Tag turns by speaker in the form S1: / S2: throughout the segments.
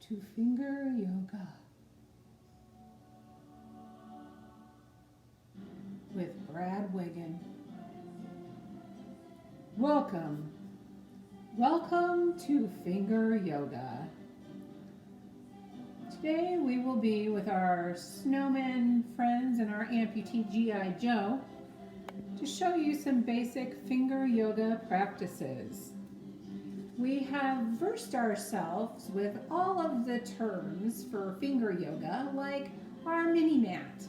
S1: to finger yoga with Brad Wiggin. Welcome. Welcome to finger yoga. Today we will be with our snowman friends and our amputee G.I. Joe to show you some basic finger yoga practices. We have versed ourselves with all of the terms for finger yoga, like our mini mat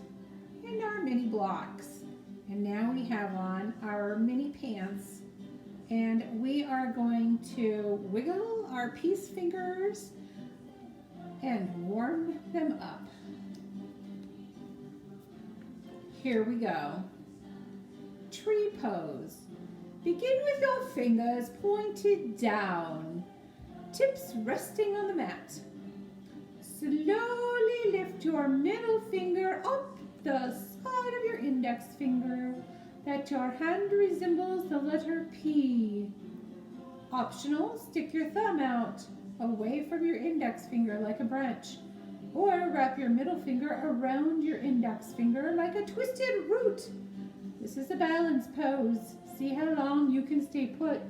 S1: and our mini blocks. And now we have on our mini pants, and we are going to wiggle our peace fingers and warm them up. Here we go. Tree pose. Begin with your fingers pointed down, tips resting on the mat. Slowly lift your middle finger up the side of your index finger that your hand resembles the letter P. Optional, stick your thumb out away from your index finger like a branch, or wrap your middle finger around your index finger like a twisted root. This is a balance pose. See how long you can stay put.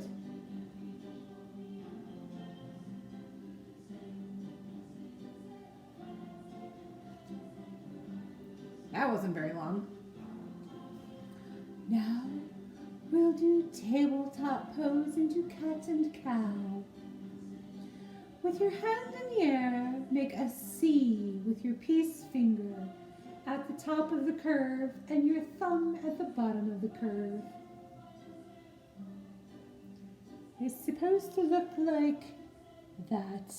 S1: That wasn't very long. Now we'll do tabletop pose into cat and cow. With your hand in the air, make a C with your peace finger at the top of the curve and your thumb at the bottom of the curve. It's supposed to look like that.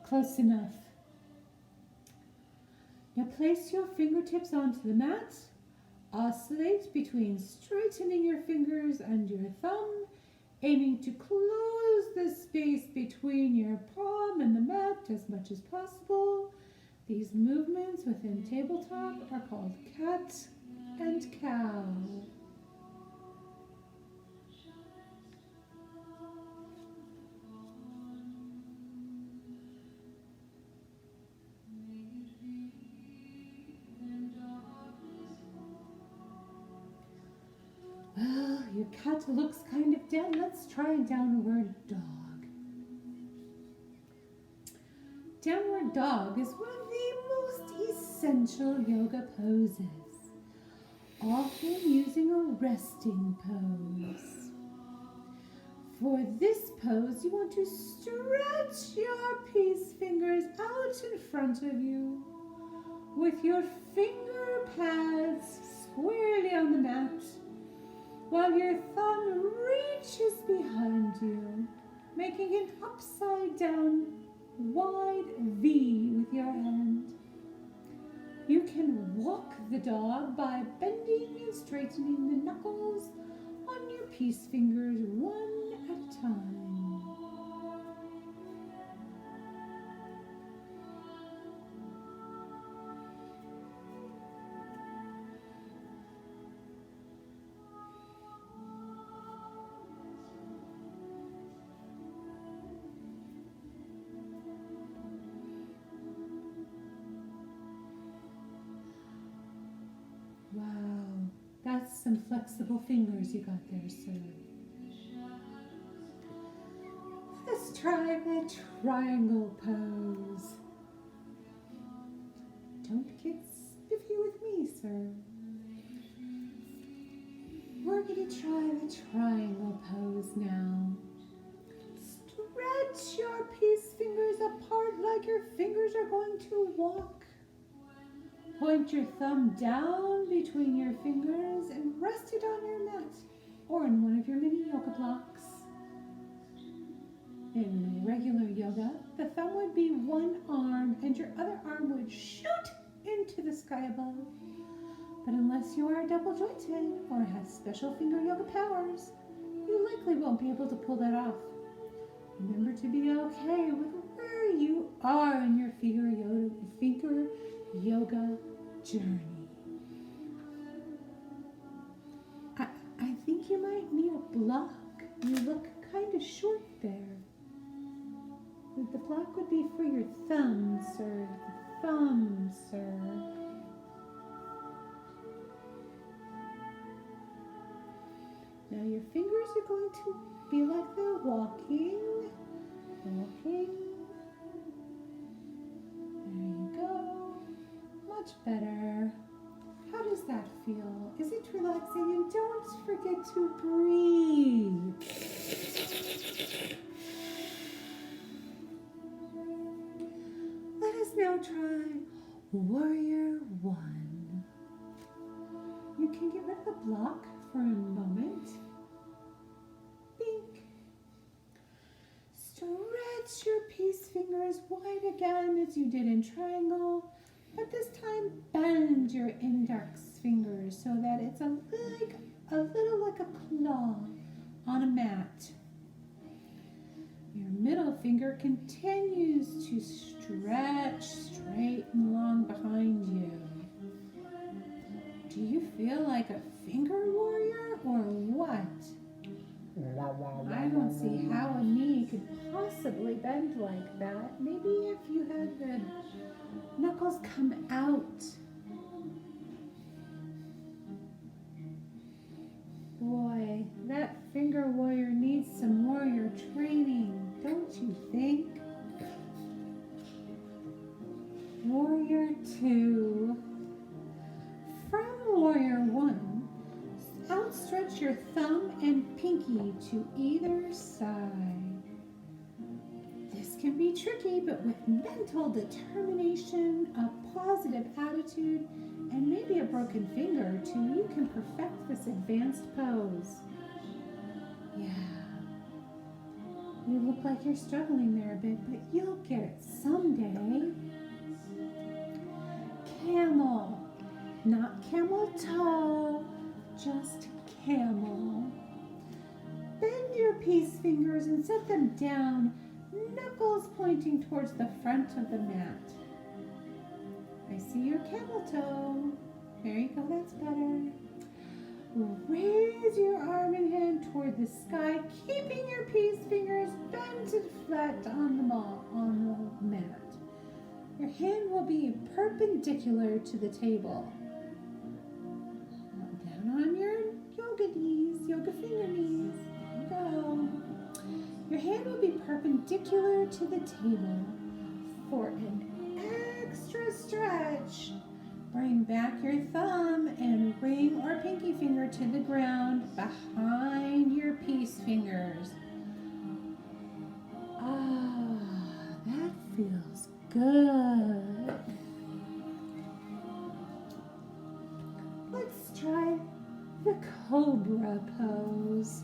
S1: Close enough. Now place your fingertips onto the mat. Oscillate between straightening your fingers and your thumb, aiming to close the space between your palm and the mat as much as possible. These movements within tabletop are called cat and cow. Well, your cat looks kind of dead. Let's try a downward dog. Downward dog is one of the most essential yoga poses, often using a resting pose. For this pose, you want to stretch your peace fingers out in front of you with your finger pads squarely on the mat, while your thumb reaches behind you, making an upside down wide V with your hand. You can walk the dog by bending and straightening the knuckles on your peace fingers one at a time. Wow, that's some flexible fingers you got there, sir. Let's try the triangle pose. Don't get spiffy with me, sir. We're going to try the triangle pose now. Stretch your peace fingers apart like your fingers are going to walk. Point your thumb down between your fingers and rest it on your mat or in one of your mini yoga blocks. In regular yoga, the thumb would be one arm and your other arm would shoot into the sky above. But unless you are double jointed or have special finger yoga powers, you likely won't be able to pull that off. Remember to be okay with where you are in your finger yoga journey. I think you might need a block. You look kind of short there. black would be for your thumbs, sir. The thumb, sir. Now your fingers are going to be like they're walking. Walking. There you go. Much better. How does that feel? Is it relaxing? And don't forget to breathe. Let us now try Warrior One. You can get rid of the block for a moment. Bink. Stretch your peace fingers wide again as you did in triangle, but this time bend your index fingers so that it's a little like a claw on a mat. Your middle finger continues to stretch straight and long behind you. Do you feel like a finger warrior or what? I don't see how a knee could possibly bend like that. Maybe if you had the knuckles come out. Boy, that finger warrior needs some warrior training, don't you think? Warrior 2. From Warrior 1, outstretch your thumb and pinky to either side. This can be tricky, but with mental determination, a positive attitude, and maybe a broken finger or two, you can perfect this advanced pose. Yeah. You look like you're struggling there a bit, but you'll get it someday. Camel. Not camel toe, just camel. Bend your peace fingers and set them down, knuckles pointing towards the front of the mat. I see your camel toe. There you go, that's better. Raise your arm and hand toward the sky, keeping your peace fingers bent and flat on the mat. Your hand will be perpendicular to the table. Down on your yoga knees, yoga finger knees. There you go. Your hand will be perpendicular to the table. For an extra stretch, bring back your thumb and ring or pinky finger to the ground behind your peace fingers. Ah, that feels good. Let's try the cobra pose.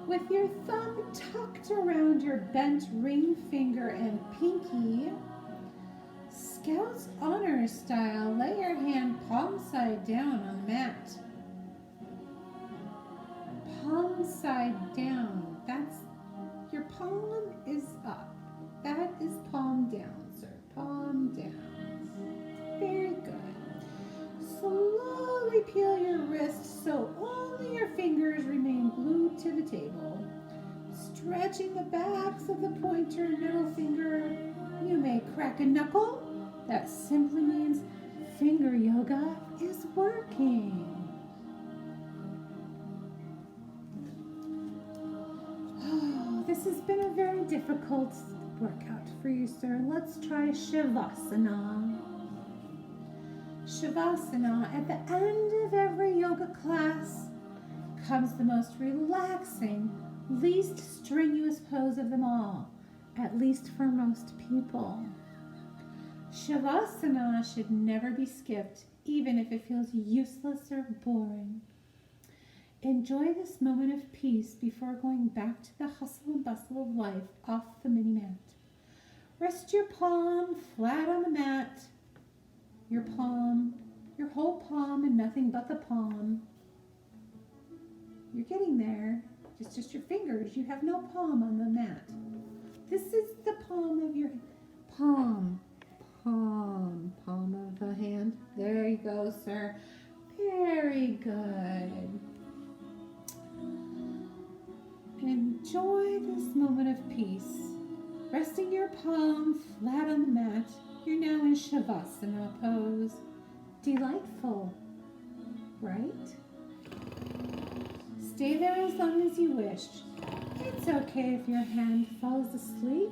S1: With your thumb tucked around your bent ring finger and pinky, Scout's Honor style, lay your hand palm side down on the mat. Palm side down. That's, your palm is up. That is palm down, sir. Palm down. Very good. Slowly peel your wrist so only your fingers remain glued to the table. Stretching the backs of the pointer and middle finger, you may crack a knuckle. That simply means finger yoga is working. Oh, this has been a very difficult workout for you, sir. Let's try Shavasana. Shavasana, at the end of every yoga class, comes the most relaxing, least strenuous pose of them all, at least for most people. Shavasana should never be skipped, even if it feels useless or boring. Enjoy this moment of peace before going back to the hustle and bustle of life off the mini mat. Rest your palm flat on the mat. Your palm, your whole palm and nothing but the palm. You're getting there. It's just your fingers. You have no palm on the mat. This is the palm of your palm. Palm of the hand. There you go, sir. Very good. Enjoy this moment of peace. Resting your palm flat on the mat, you're now in Shavasana pose. Delightful, right? Stay there as long as you wish. It's okay if your hand falls asleep.